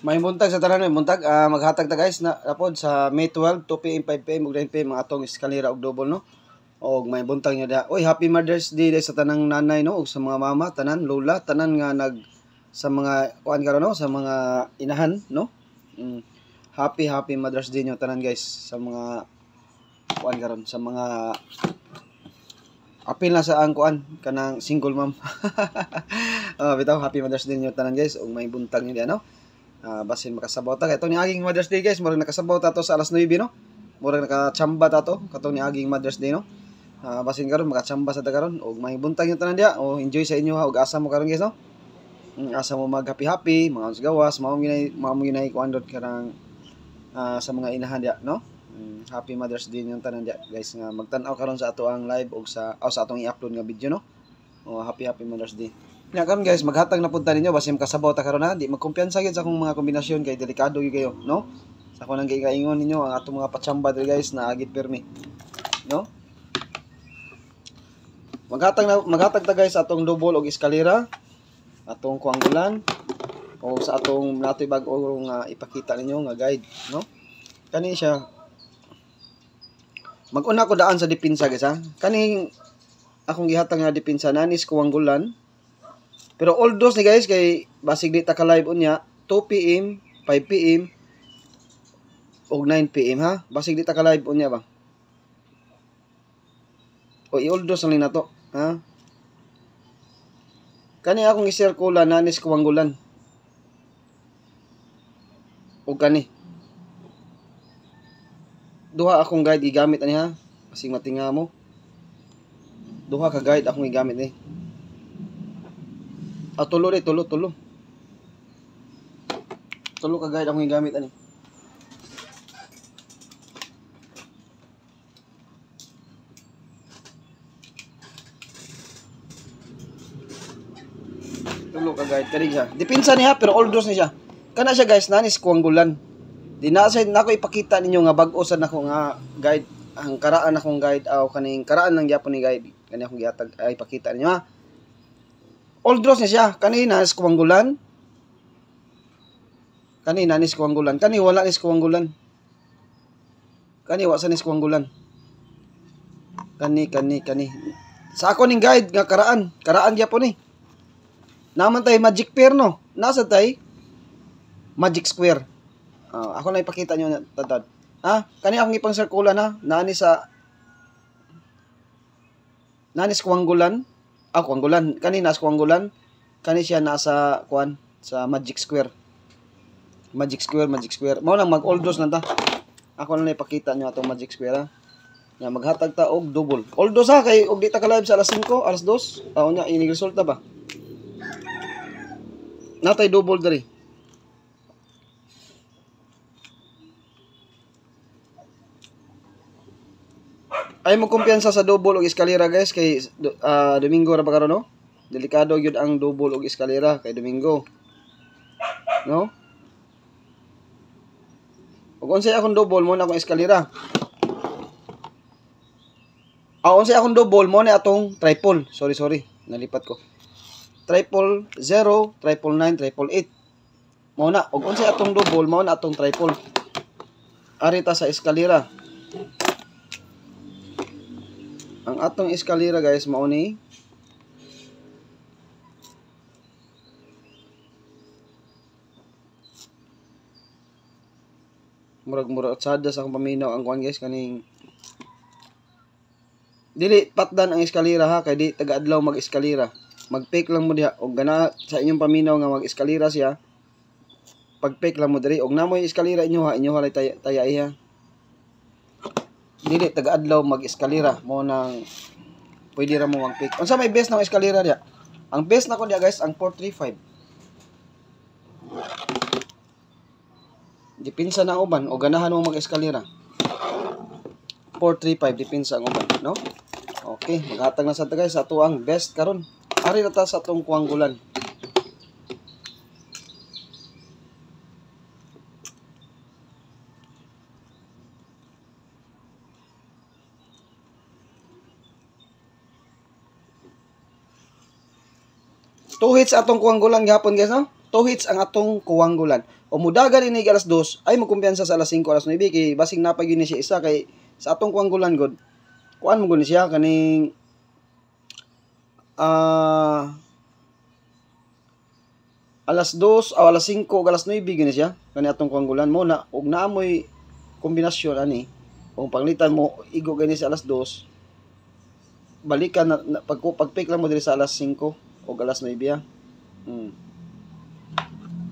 May buntag sa tanan, may buntag. Maghatag ta guys na apod sa May 12, 2 PM, 5 PM ug 9 PM mga atong eskalera og double no. Og may buntag nyo da. Oy, Happy Mother's Day sa tanang nanay no ug sa mga mama, tanan lola, tanan nga sa mga kuan karon no, sa mga inahan no. Happy Mother's Day nyo tanan guys sa mga kuan karon, sa mga apil na sa ang kuan kanang single mom. Bitaw Happy Mother's Day nyo tanan guys ug may buntag nyo di ano. Basin makasabaw ta kay ni aging Mother's Day guys, murag nakasabaw ta to sa alas 9 no. Murag nakachamba ta to katong ni aging Mother's Day no. Basin karon makachamba sa ta karon ug may buntag yung tanan dia. Enjoy sa inyo ha ug asa mo karon guys no. Asa mo mag happy mga gawas mao mo ginay kuan dot karang sa mga inahan dia no. Happy Mother's Day yung tanan dia guys nga magtan-aw karon sa ato ang live ug sa atong i-upload nga video no. Happy Mother's Day. Nya karon guys, maghatag na punta ninyo basim kasabaw ta karon ha. Di magkumpiyansa gyud sa akong mga kombinasyon kay delikado gyud kayo, no? Sa ako nang giingon ninyo ang atong mga patsamba diri guys na agit permi. No? Maghatag ta guys atong double og eskalera, atong kuanggulan o sa atong natoy bag-o nga ipakita ninyo nga guide, no? Kani siya. Mag-una ko daan sa depensa guys ha. Kaning akong gihatag nga depensa nanis kuanggulan. Pero all those ni guys kay basig di ta ka live unya 2 PM, 5 PM og 9 PM ha. Basig di ta ka live unya ba. O i-all those lang nato ha. Kani akong i-share ko la nanis kuwanggulan. O kani. Duha akong guide igamit ani ha. Basig matinga mo. Duha ka guide akong igamit ni. Tulo rin, tulo. Tulo ka guide akong igamit ani. Tulo ka guide kani siya. Depensa niya pero all those ni siya. Kana siya guys, nanis kuanggulan. Di na sa nako ipakita ninyo nga bag-o sad nako nga guide, ang karaan akong guide aw kaning karaan ng gyapon ni guide. Kani akong gihatag ay ipakita ninyo ha. All draws niya siya. Kanina is kuwanggulan. Kani nanis kuwanggulan. Kani wala nis kuwanggulan. Kani wa sa nis kuwanggulan. Kani. Sa ako ning guide nga karaan. Karaan gyapon ni. Naman tay magic pair no. Nasa tay magic square. Ako na ipakita nyo na tatad. Kani akong ipang sirkulan ha. Nanis kuwanggulan. Kuanggulan. Kani nasa kuanggulan. Kani siya nasa kuan sa magic square. Magic square. Mao nang mag-all those lang ta. Ako na ipakita nyo atong magic square ha. Nga maghatag ta og double. All those ha kay og di ta ka live sa alas 5, alas 2. Unya ini resulta ba? Natay double diri. Ay mo kumpiyansa sa double og eskalera guys kay Domingo ra ba karon no? Delikado gyud ang double og eskalera kay Domingo. No? Ug unsay akong double mo na akong eskalera. Unsay akong double mo na atong triple. Sorry, nalipat ko. Triple 0, triple 9, triple 8. Mao na ug unsay atong double mo na atong triple. Ari ta sa eskalera. Ang atong eskalera guys mao ni murag sada sa akong paminaw ang kuan guys kaning dili patdan ang eskalera ha kay di taga-adlaw mag-eskalera. Mag-fake lang mo diha og gana sa inyong paminaw nga mag-eskalera siya. Pag-fake lang mo diri og namoy eskalera inyo halay tayai ha. Dili taga-adlaw mag-eskalera mo nang pwede ra mo mag-pick. Unsa may best ng eskalera dia? Ang best nako dia guys ang 435. Dipinsa na uban o ganahan mo mag-eskalera. 435 dipinsa ang uban, no? Okay, maghatag na sa ta guys ato ang best karon. Ari na ta sa atong kuanggulan. Two hits atong kuwanggulan gihapon guys no? 2 hits ang atong kuwanggulan. O mudagan ini alas 2 ay magkumpiyansa sa alas 5 alas 9 kay basing napay gyud ni siya isa kay sa atong kuanggulan god. Kuan mo gud siya kaning alas 2 o alas 5 o alas 9 gini siya kani atong kuanggulan mo na ug naamoy kombinasyon ani kung panglitan mo igo gani sa alas 2 balikan na pagpick lang mo diri sa alas 5 o alas 9 ya.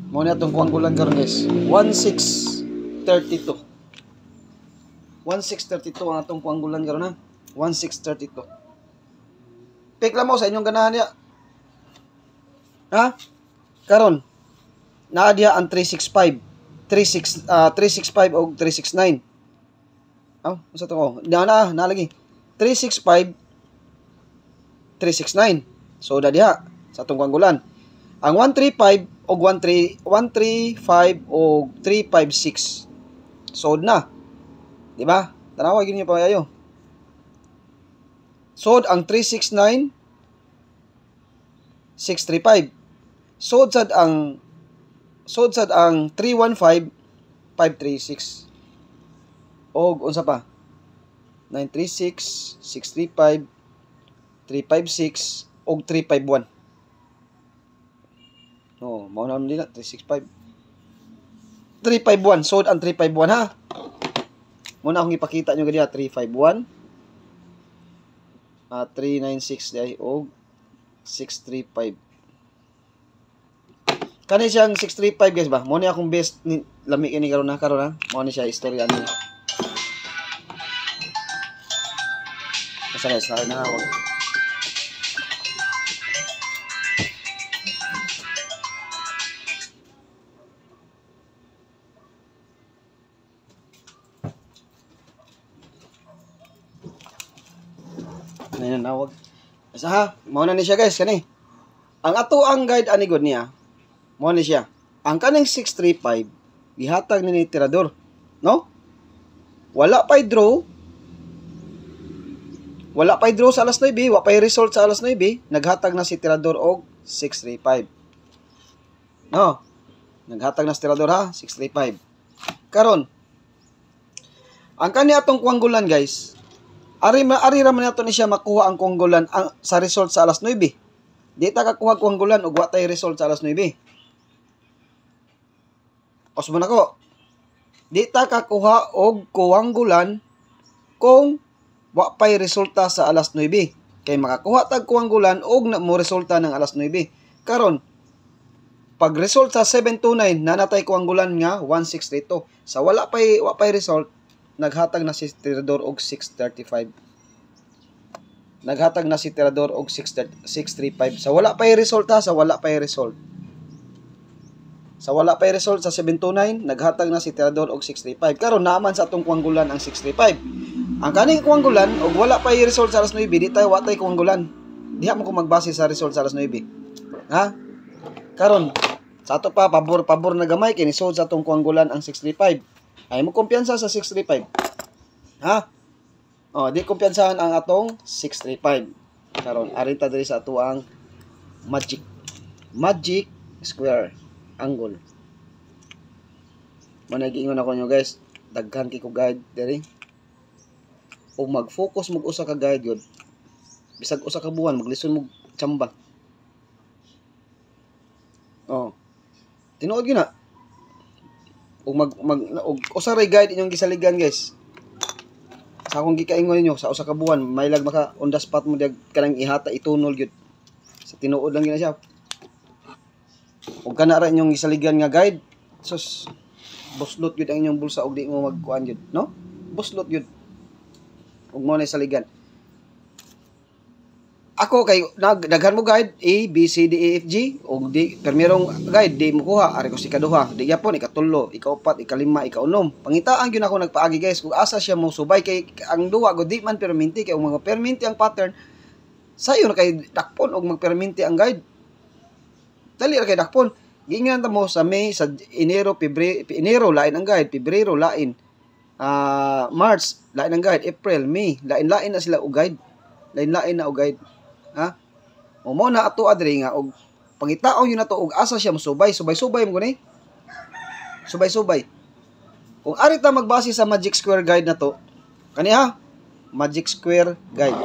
Mo na atong kuanggulan karon guys 1632 ang atong kuanggulan karon ha 1632 pick lang mo sa inyong ganahan niya ha karon naa diha ang 365 365 o 369 unsa to ko na lagi 365 369 so da diha sa atong kuanggulan ang 135 o 135 o 356 sod na di ba tanawa gyud niyo pa ayo sod ang 369 635 sod sad ang 315 536 og unsa pa 936 635 356 og 351 no mao na nila 365 351 sod ang 351 ha muna akong ipakita nyo ganyan 351 396 day og 635 kani siyang 635 guys ba mo ni akong best ni lami kini karon ha mo ni siya istorya ni basta guys na ako nawag. Asa ha, mao na ni siya guys kani. Ang ato ang guide ani god niya. Mao ni siya. Ang kaning 635 gihatag ni tirador, no? Wala pay draw. Wala pay draw sa alas 9, wa pay result sa alas 9, naghatag na si tirador og 635. No. Naghatag na si tirador ha, 635. Karon ang kani atong kuanggulan guys, Ari raman nato ni siya makuha ang kuanggulan sa result sa alas 9. Di ta kakuha kuanggulan ug wa tay result sa alas 9. Osmo nako. Di ta kakuha og kuanggulan kung wa pay resulta sa alas 9. Kay makakuha tag kuanggulan og na mo resulta ng alas 9. Karon pag result sa 729 nanatay kuanggulan nga 1632. Sa wa pay result naghatag na si tirador og 635. Naghatag na si tirador og 635. Sa wala pay result ha, sa wala pay result. Sa wala pay result sa 729, naghatag na si tirador og 635. Karon naaman sa atong kuanggulan ang 635. Ang kaning kuanggulan og wala pay result sa alas 9, di tayo watay kuanggulan. Diha mo ko magbase sa result sa alas 9. Ha? Karon sa ato pa pabor na gamay kini sud sa atong kuanggulan ang 635. Ay mo kumpiyansa sa 635. Ha? Di kumpiyansahan ang atong 635. Karon ari ta diri sa ato ang magic square angle. Managingon ako nyo guys, daghan kay ko guide diri. O mag-focus mo usa ka guide yun. Bisag usa ka buwan maglison mo tsamba. Tinuod gyud na. Og usa ray guide inyong gisaligan guys. Sa akong gikaingon ninyo sa usa ka buwan maylag maka on the spot mo diag kanang ihata itunol gyud. Sa tinuod lang gina siya. Og kana ra inyong gisaligan nga guide, sus buslot gyud ang inyong bulsa og di mo magkuan gyud, no? Buslot gyud. Og mo na saligan. Ako kay daghan mo guide A, B, C, D, E, F, G og di permirong guide di mo kuha ari ko si kaduha di gyapon ikatulo ikaupat ikalima ikaunom pangitaan gyud ako nagpaagi guys kung asa siya mo subay kay ang duwa go di man perminti kay mga perminti ang pattern sayo na kay dakpon og magperminti ang guide dali ra kay dakpon giingnan ta mo sa May sa Enero lain ang guide Pebrero lain March lain ang guide April May lain na sila og guide lain na og guide. Ha? O mo na ato adri nga og pangitaon yun nato og asa siya mosubay, subay mo gani. subay-subay. Kung ari ta magbase sa Magic Square Guide na to, kaniha, Magic Square Guide.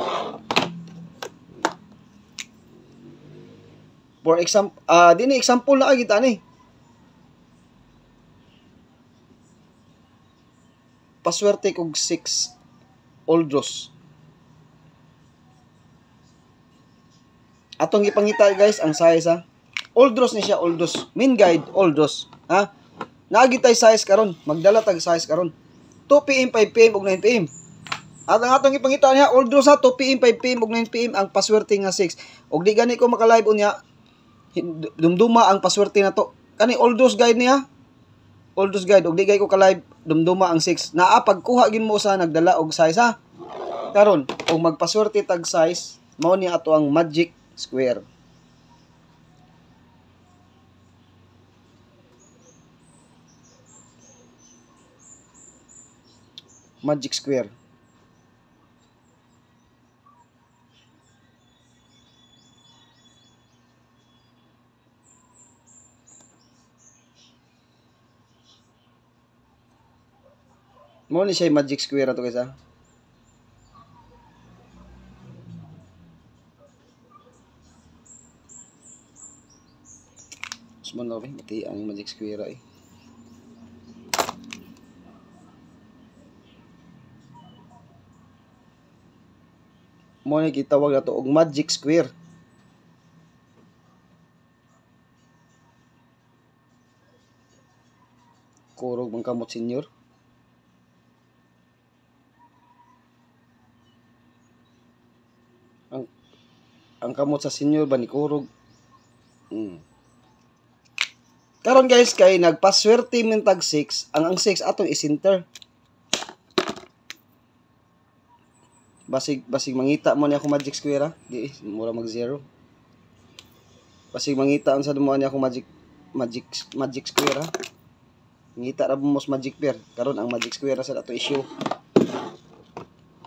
For example, dini example na kita ni. Paswerte kog 6 Oldros. Atong ipangita guys ang size ha. Oldros ni siya, Oldros. Main guide, Oldros. Ha? Naagitay size karon, magdala tag size karon. 2 PM, 5 PM ug 9 PM. At ang atong ipangita niya, Oldros ha, 2 PM, 5 PM ug 9 PM ang paswerte nga 6. Ug di gani ko maka-live unya, dumduma ang paswerte na to. Kani Oldros guide niya. Oldros guide ug di gay ko ka-live, dumduma ang 6. Naa pagkuha gin mo sa nagdala og size ha. Karon, kung magpaswerte tag size, mao ni ato ang Magic Square. Magic Square. Mo ni siya Magic Square ato guys ha. Suman na rin, mati ang Magic Square eh. Mo ni gitawag nato og Magic Square. Kurog bang kamot senior. Ang kamot sa senior ba ni kurog. Karon guys kay nagpaswerte min tag 6, ang 6 atong i-center. Basig mangita mo ni ako Magic Square ha. Di mura mag 0. Basig mangita ang sa dumuan ni ako Magic Square ha. Ngita ra mo Magic Pair. Karon ang Magic Square sa ato issue.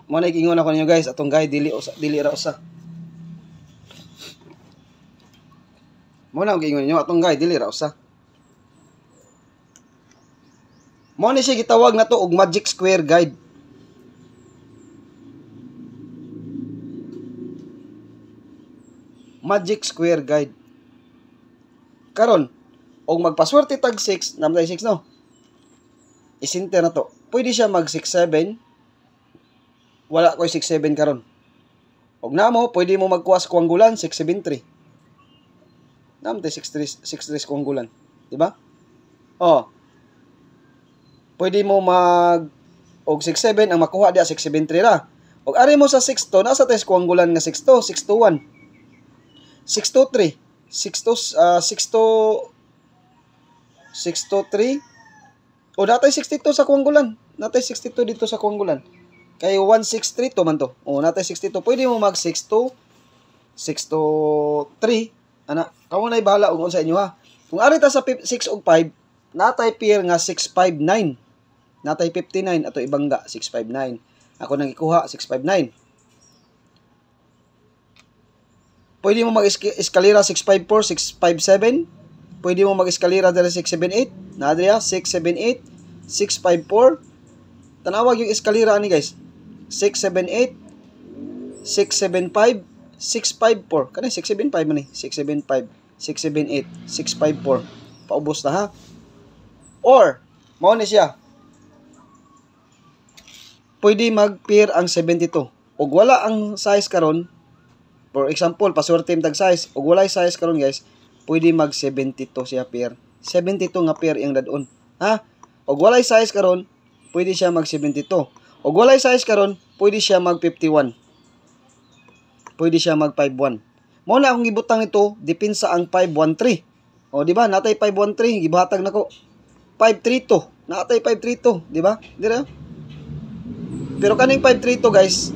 Mo na ikingon ako ninyo guys, atong guide dili ra usa. Mo na ikingon ninyo atong guide dili ra usa. Mo ni siya gitawag na to og Magic Square Guide. Magic Square Guide. Karon, og magpaswerte tag 6, namday 6 no. Isinter na to. Pwede siya mag 6-7. Wala ko 6-7 karon. Og namo, pwede mo magkuha sa kuanggulan 6-7-3. Namday 6-3 kuanggulan, di ba? Oh. Pwede mo mag og 6-7 ang makuha dia 6-7-3 ra. Og ari mo sa 6 to, nasa tayo kuanggulan nga 6 to, 6-1. 6-3. 6-3. O natay 62 sa kuanggulan. Natay 62 dito sa kuanggulan. Kay 1-6-3 to man to. O natay 62. Pwede mo mag 6-2, 6-3. Ana, kamo nay bahala og unsa inyo ha. Kung ari ta sa 6 ug 5, natay pair nga 6-5-9. Natay 59 ato ibangga 6-5-9. Ako nang ikuha 6-5-9. Pwede mo mag-eskalera 654, 657. Pwede mo mag-eskalera dala 678. Nadriya 678, 654. Tanawag yung eskalera ani guys. 678, 675, 654. Kani 675 man ni. 675, 678, 654. Paubos na ha. Or mao ni siya. Pwede mag-pair ang 72. Ug wala ang size karon. For example, paswerte tag size, ug walay size karon guys, pwede mag 72 siya pair. 72 nga pair yang dadon. Ha? Ug walay size karon, pwede siya mag 72. Ug walay size karon, pwede siya mag 51. Pwede siya mag 51. Mao na akong gibutang nito, depensa ang 513. O di ba? Natay 513, gibahatag nako. 532. Natay 532, di ba? Dira. Pero kaning 532 guys,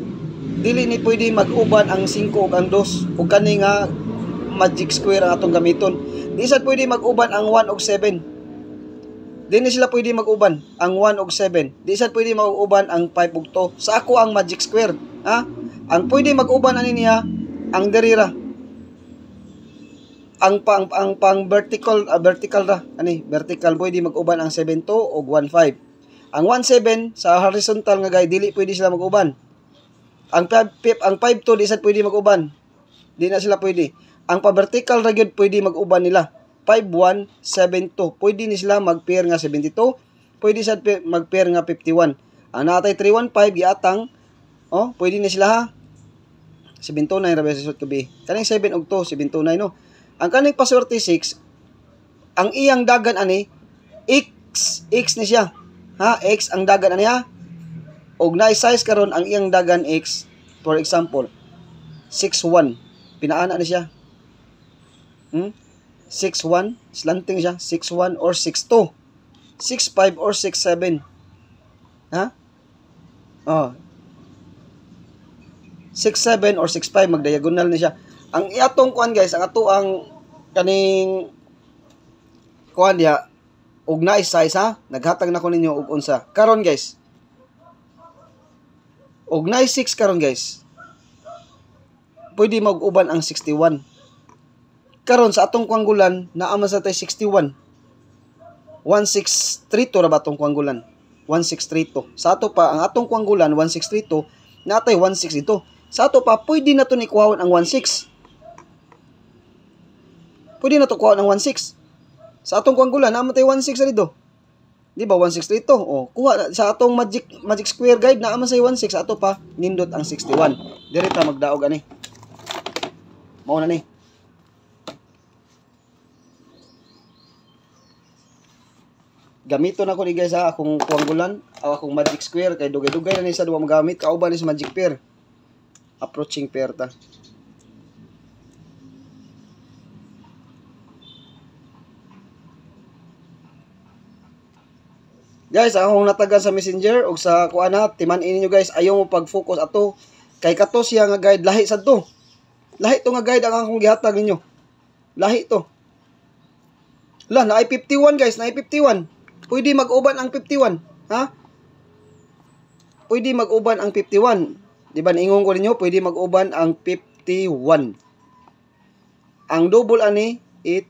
dili ni pwede mag-uban ang 5 ug ang 2 ug kani nga Magic Square ang atong gamiton. Di sad pwede mag-uban ang 1 ug 7. Di ni sila pwede mag-uban ang 1 ug 7. Di sad pwede mag-uban ang 5 ug 2. Sa ako ang Magic Square, ha? Ang pwede mag-uban ani niya ang derira. ang pang vertical vertical ra ani vertical pwede mag-uban ang 7-2 o 1-5. Ang 1-7 sa horizontal nga guy dili pwede sila mag-uban. Ang 5-2 di sad pwede mag-uban. Di na sila pwede. Ang pa vertical ra gyud pwede mag-uban nila. 5-1, 7-2. Pwede ni sila mag-pair nga 72. Pwede sad mag-pair nga 51. Ang natay 3-1-5 giatang pwede ni sila ha. 7-2 ra ba sa sud kabi. Kaning 7 ug 2 7-2 no. Ang kaning paswerte 6, ang iyang dagan ani x ni siya. Ha, x ang dagan ani ha. Og na-size karon ang iyang dagan x, for example, 6-1. Pinaana ni siya. 6-1, slanting siya, 6-1 or 6-2. 6-5 or 6-7. Ha? 6-7 or 6-5 magdiagonal ni siya. Ang iatong kuan guys, ang ato ang kaning kuan diha og na-size ha, naghatag na ko ninyo og unsa. Karon guys, og na-6 karon guys, pwede mag-uban ang 61. Karon sa atong kuanggulan naa man sa tay 61. 1632 ra ba atong kuanggulan? 1632. Sa ato pa ang atong kuanggulan 1632, natay 16 dito. Sa ato pa pwede na to ni kuhawon ang 16. Pwede na to kuha ng 1-6. Sa atong kuanggulan, naman tayo 1-6 dito. Di ba? 1-6 dito. Kuha sa atong magic square guide, naman sa 1-6. Sa ato pa, nindot ang 61. Direta magdaog ani. Mauna ni. Gamito na ko ni guys ha, akong kuanggulan, akong magic square, kay dugay-dugay na ni sa duwa magamit, kauban ni sa magic pair. Approaching pair ta. Guys, akong natagan sa Messenger o sa kuan na, timan-in niyo guys, ayaw mo pag-focus ato. Kay kato siya nga guide, lahi sad to. Lahi to nga guide ang akong gihatag ninyo. Lahi to. Naay 51 guys, naay 51. Pwede mag-uban ang 51, ha? Pwede mag-uban ang 51. Di ba niingon ko ninyo, pwede mag-uban ang 51. Ang double ani, 8.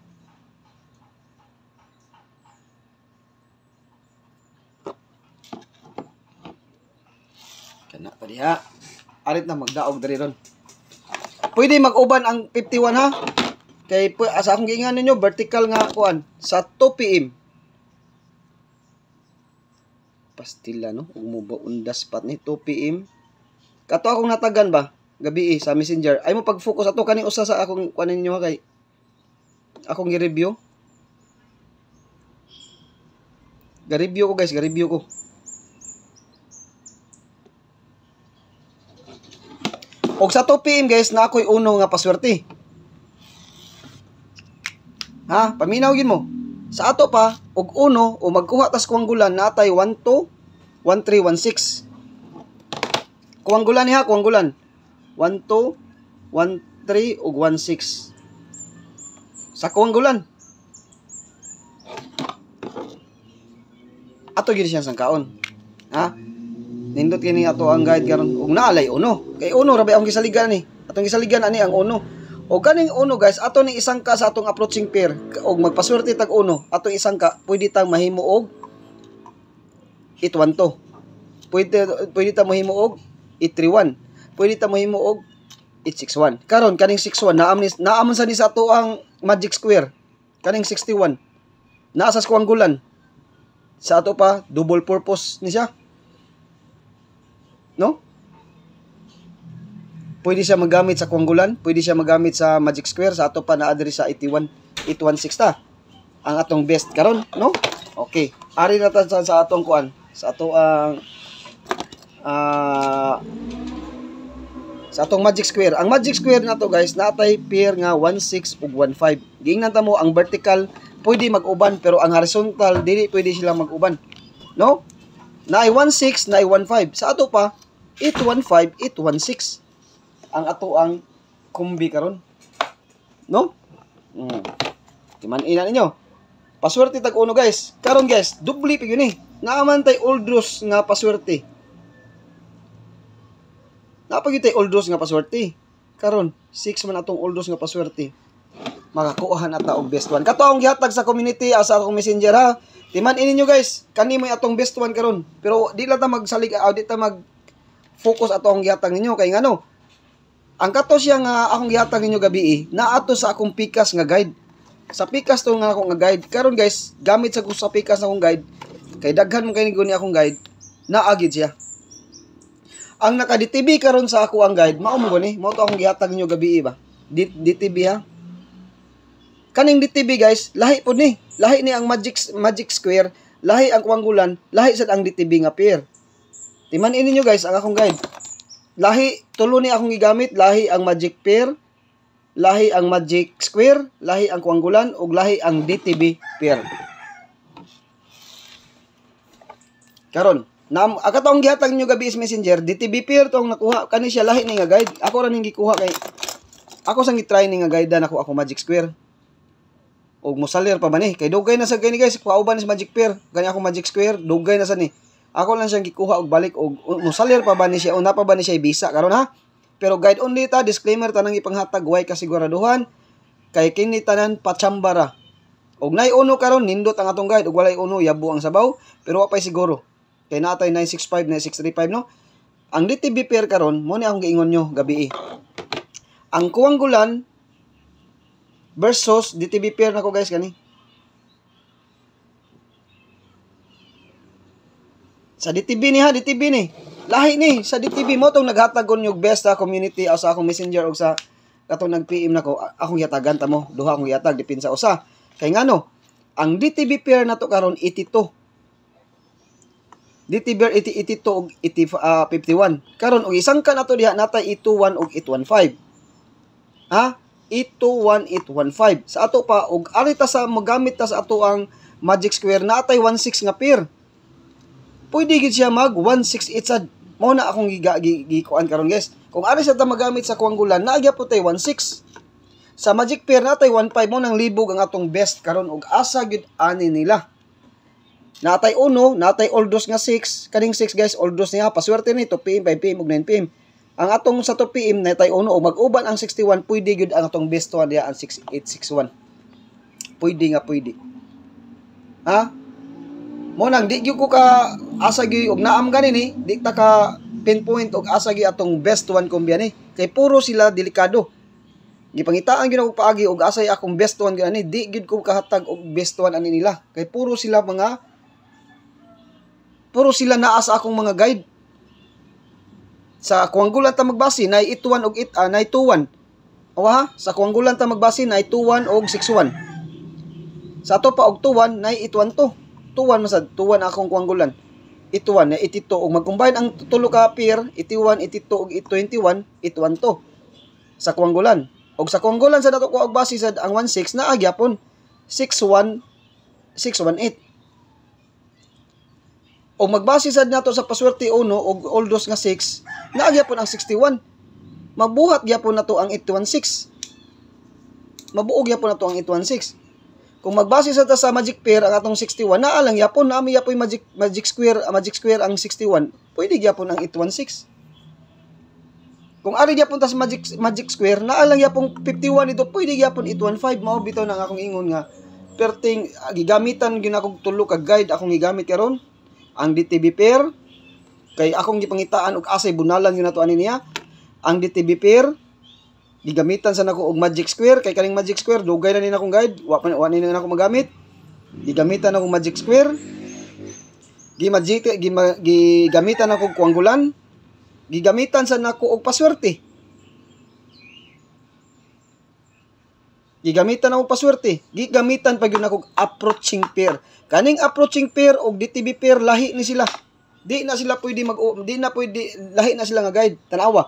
Kana pa diha. Arit na magdaog diri ron. Pwede mag-uban ang 51 ha. Kay asa akong giingan ninyo vertical nga kuan sa 2 PM. Pastila no, ug mo ba undas pat ni 2 PM. Kato akong natagan ba gabi sa Messenger. Ay mo pag-focus ato kaning usa sa akong kuan ninyo kay akong gi-review. Ga-review ko guys, ga-review ko. Og sa 2 PM guys, na ako'y uno nga paswerte. Ha, paminaw gid mo. Sa ato pa, og uno o magkuha tas kuanggulan natay 1-2, 1-3, 1-6. Kuanggulan niya, kuanggulan. 1-2, 1-3 ug 1-6. Sa kuanggulan. Ato gid siya sang kaon. Ha? Nindot kini ato ang guide karon ug naalay uno. Kay uno ra ba ang gisaligan ni. Atong gisaligan ani ang uno. O kaning uno guys, ato ni isang ka sa atong approaching pair og magpaswerte tag uno. Atong isang ka pwede tang mahimo og 8-1-2. Pwede ta mahimo og 8-3-1. Pwede ta mahimo og 8-6-1. Karon kaning 6-1 naamon sa ni sa ato ang magic square. Kaning 61. Naa sa kuanggulan. Sa ato pa double purpose ni siya. No? Pwede siya magamit sa kuanggulan, pwede siya magamit sa magic square, sa ato pa naa diri sa 816 ta. Ang atong best karon, no? Okay. Ari na ta sa atong kuan, sa ato ang sa atong magic square. Ang magic square nato guys, natay pair nga 16 ug 15. Giingnan ta mo ang vertical pwede mag-uban pero ang horizontal dili pwede sila mag-uban. No? Naay 16, naay 15. Sa ato pa 815, 816. Ang ato ang kumbi karon. No? Timan-ina ninyo. Paswerte tag uno guys. Karon guys, dubli pa yun eh. Naaman tay oldros nga paswerte. Napag tay oldros nga paswerte. Karon, 6 man atong oldros nga paswerte. makakuha na ta og best one. Kato ang gihatag sa community sa akong messenger ha. Timan ini nyo guys, kani mo atong best one karon. Pero di lang ta magsalig, di ta mag focus ato ang gihatag ninyo kay ngano. Ang kato siya nga akong gihatag ninyo gabi na ato sa akong pikas nga guide. Sa pikas to nga akong nga guide. Karon guys, gamit sa pikas na akong guide. Kay daghan mo kay ni akong guide, naagid siya. Ang naka-DTB karon sa ako ang guide, mao mo gani, mao to akong gihatag ninyo gabi ba. DTB ha. Kaning DTB guys, lahi po ni. Lahi ni ang magic square, lahi ang kuanggulan, lahi sad ang DTB nga pair. Timan ini nyo guys ang akong guide. Lahi tulo ni akong gigamit, lahi ang magic pair, lahi ang magic square, lahi ang kuanggulan ug lahi ang DTB pair. Karon, akatong gihatag nyo gabi is messenger, DTB pair tong nakuha kani siya lahi ni nga guide. Ako ra ning gikuha kay ako sang gitry ni nga guide na ako magic square. Og mosalir pa man kay dugay na sa gani guys, pauban ni magic pair, gani ako magic square, dugay na sa ni. Ako lang siyang gikuha og balik og mosalir pa ba ni siya, una pa ba ni siya ibisa karon ha. Pero guide only ta, disclaimer tanang ipanghatag way kasiguraduhan kay kini tanan patsambara. Og nay uno karon nindot ang atong guide og walay uno yabo ang sabaw, pero wa pay siguro. Kay natay 965 na 635 no. Ang DTB pair karon mo ni akong giingon nyo gabi. Ang kuanggulan versus DTB pair nako guys kani. Sa DTB ni ha, DTB ni. Lahi ni sa DTB mo tong naghatagon yung best sa community o sa akong messenger o sa katong nag-PM nako, akong yatagan ta mo, duha akong yatag dipin sa usa. Kay ngano, ang DTB pair nato karon 82. DTB 82 og 51. Karon og isang ka nato diha natay 821 og 815. Ha? 821 815. Sa ato pa og arita sa magamit ta sa ato ang magic square natay 16 nga pair. Pwede gid siya mag 168 sad. Mao na akong gikuan karon guys. Kung ari sa ta magamit sa kuanggulan naagya po tay 16. Sa magic pair natay 15 mo nang libog ang atong best karon og asa gid ani nila. Natay uno, natay oldos nga 6. Kaning 6 guys, oldos niya. Paswerte ni 2 PM, 5 PM, ug 9 PM. Ang atong sa 2 PM, natay uno. O mag-uban ang 61, pwede yun ang atong best one diya, ang 6861. Pwede nga, pwede. Ha? Monang, di gyud ko ka asagi og naam ganin ni. Di ta ka pinpoint og asagi atong best one kumbya ni. Kay puro sila delikado. Gipangitaan gyud ako paagi og asay akong best one gani. Di gyud ko kahatag og best one ani nila. Kay puro sila naa sa akong mga guide. Sa kuanggulan ta magbase na 81 og 21. O ha, sa kuanggulan ta magbase na 21 og 61. Sa ato pa og 21 na 812. 21 masad, 21 akong kuanggulan. 81 na 82 og mag-combine ang tulo ka pair, 81, 82 og 821, 812. Sa kuanggulan. Og sa kuanggulan sa nato ko og base sad ang 16 na agyapon 61 618. O magbase sad nato sa paswerte uno og oldos nga 6, naagyapon ang 61. Magbuhat gyapon nato ang 816. Mabuog gyapon nato ang 816. Kung magbase sa ta sa magic pair ang atong 61, naa lang yapon naami yapoy magic square ang 61. Pwede gyapon ang 816. Kung ari gyapon ta sa magic square, naa lang yapon 51 ito, pwede gyapon 815. Mao bitaw nang akong ingon nga perting gigamitan gyud akong tulo ka guide akong gigamit karon. Ang DTB pair kay akong gipangitaan og asay bunalan yun nato ani niya. Ang DTB pair gigamitan sa nako og magic square kay kaning magic square dugay na ni akong guide, wa ni na ako magamit. Gigamitan ako magic square. Gigamitan ako kuanggulan. Gigamitan sa nako og paswerte. Gigamitan ako paswerte. Gigamitan pa gyud ako approaching pair. Kaning approaching pair og DTB pair lahi ni sila. Di na pwede lahi na sila nga guide. Tanawa.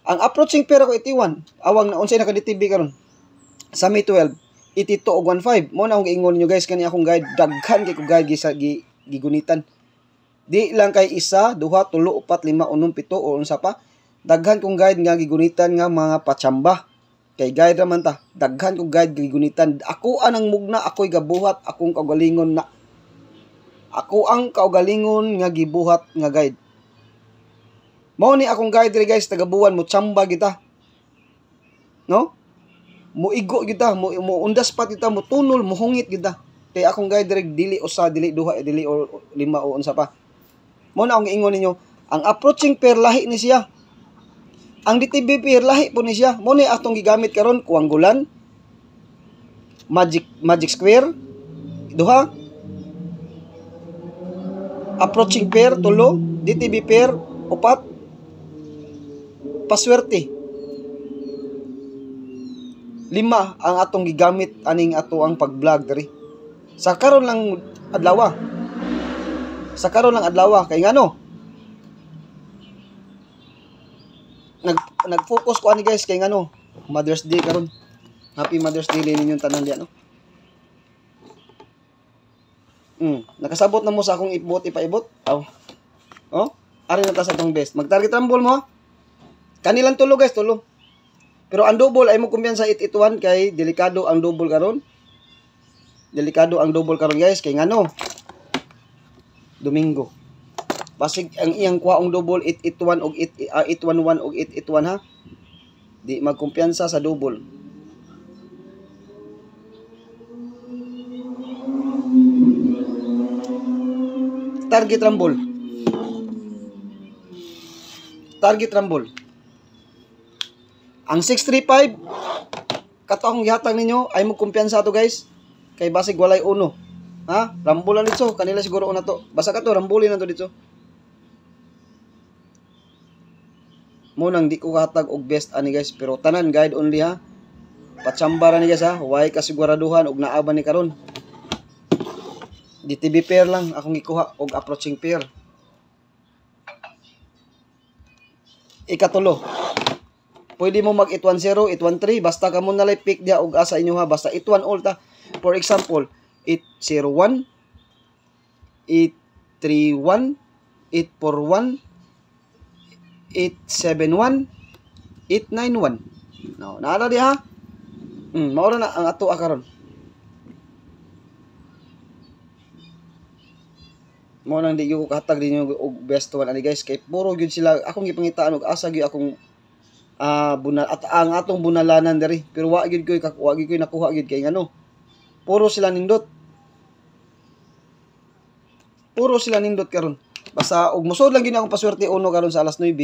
Ang approaching pair ako 81. Awang na unsay naka DTB karon. Sa May 12, 82 og 15. Mo na akong giingon niyo guys kani akong guide daghan kay ko guide gigunitan. Di lang kay isa, duha, tulo, upat, lima, unom, pito o unsa pa. Daghan kong guide nga gigunitan nga mga patsamba. Kay guide raman ta, daghan kong guide gigunitan. Ako anang mugna, ako'y gabuhat, akong kaugalingon na. Ako ang kaugalingon nga gibuhat nga guide. Mao ni akong guide ri guys, tagabuan mo tsamba kita. No? Muigo kita, mo undas pa kita, mo tunol, mo hungit kita. Kay akong guide direct dili usa, dili duha, dili o lima o unsa pa. Mo na akong ingon ninyo, ang approaching pair lahi ni siya. Ang DTB pair lahi po ni siya. Mo ni atong gigamit karon kuanggulan, magic square, duha, approaching pair tulo, DTB pair upat, paswerte. 5 ang atong gigamit aning ato ang pag-vlog diri. Sa karon lang adlaw. Kay ngano? Nag-focus ko ani guys kay ngano? Mother's Day karon. Happy Mother's Day ninyong tanan diyan, no? Nakasabot na mo sa akong ipaibot. Oh, ari na ta sa tong best. Mag-target rumble mo. Kanilang tulo guys, tulo. Pero ang double ay mo kumpiyansa 881 kay delikado ang double karon. Guys kay ngano? Domingo. Basig ang iyang kuhaong double 881 og 811 og 881 ha. Di magkumpiyansa sa double. Target rumble. Ang 635 katong gihatag ninyo ay mo kumpiyansa to guys. Kay basig walay uno. Ha? Rambulan dito. Kanila siguro una to. Basta ka to rambulin na to dito. Mo nang di ko hatag og best ani guys, pero tanan guide only ha. Patsambara ni guys ha. Way kasiguraduhan og naaban ni karon. DTB pair lang akong gikuha og approaching pair. Ikatulo. Pwede mo mag 810, 813 basta kamo nalay pick dia og asa inyo ha, basta 81 all ta. For example, 801, 831, 841, 871, 891. No, naala di ha? Maura na ang ato karon. Mo nang di ko kahatag din og best one ani guys kay puro gyud sila akong gipangitaan og asa gyud akong bunal at ang atong bunalanan diri, pero wa gyud koy nakuha gyud kay ngano. Puro sila nindot karon. Basta og musod lang gyud akong paswerte uno karon sa alas 9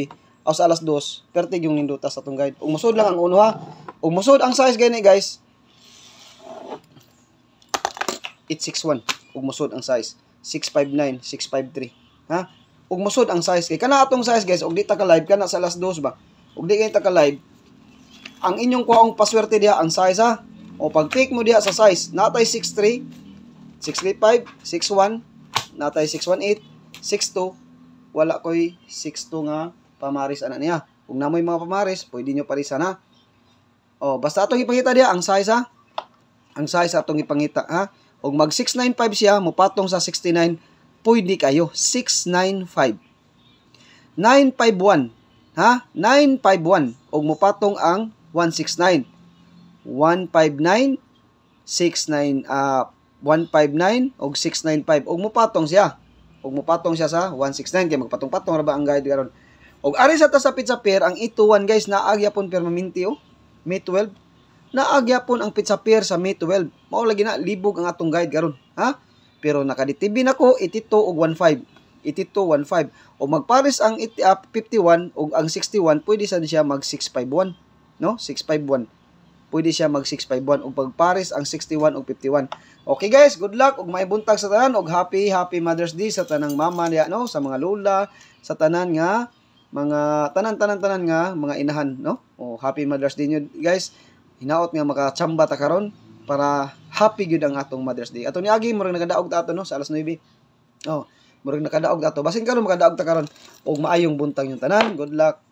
o sa alas 2, pertig yung nindotas sa atong guide. Og musod lang ang uno ha. Og musod ang size gani guys. 861. Og musod ang size 659, 653. Ha? Og musod ang size kay kana atong size guys, og di ta ka live kana sa alas 2 ba. Ug di kay ta ka live, ang inyong kuhaong paswerte diha ang size ha. O pag pick mo diha sa size, natay 63, 635, 61, natay 618, 62, wala koy 62 nga pamaris ana niya. Kung namoy mga pamaris, pwede nyo parisan ha. O basta atong ipangita diha ang size ha. Ang size atong ipangita ha. Og mag 695 siya, mupatong sa 69, pwede kayo 695. 951 ha? 951 og mopatong ang 169. 159 69 159 og 695 og mopatong siya. Og mopatong siya sa 169 kay magpatong-patong ra ba ang guide karon. Og ari sa ta sa pizza pair ang ituwan guys naagya pon permanente oh. May 12. Naagya pon ang pizza pair sa May 12. Mao lagi na libog ang atong guide karon, ha? Pero nakaditibin ako 82 og 15. 8215 o magpares ang 51 o ang 61 pwede siya mag 651 no 651 pwede siya mag 651 o pagpares ang 61 o 51. Okay guys, good luck ug may buntag sa tanan og happy Mother's Day sa tanang mama niya no, sa mga lola, sa tanan nga mga tanan nga mga inahan no. O happy Mother's Day nyo guys. Hinaot nga makatsamba ta karon para happy gyud ang atong Mother's Day. Ato ni agi murag nagadaog ta ato no sa alas 9. Oh, murag nakadaog ato. Basin karon makadaog ta karon og maayong buntag yung tanan. Good luck.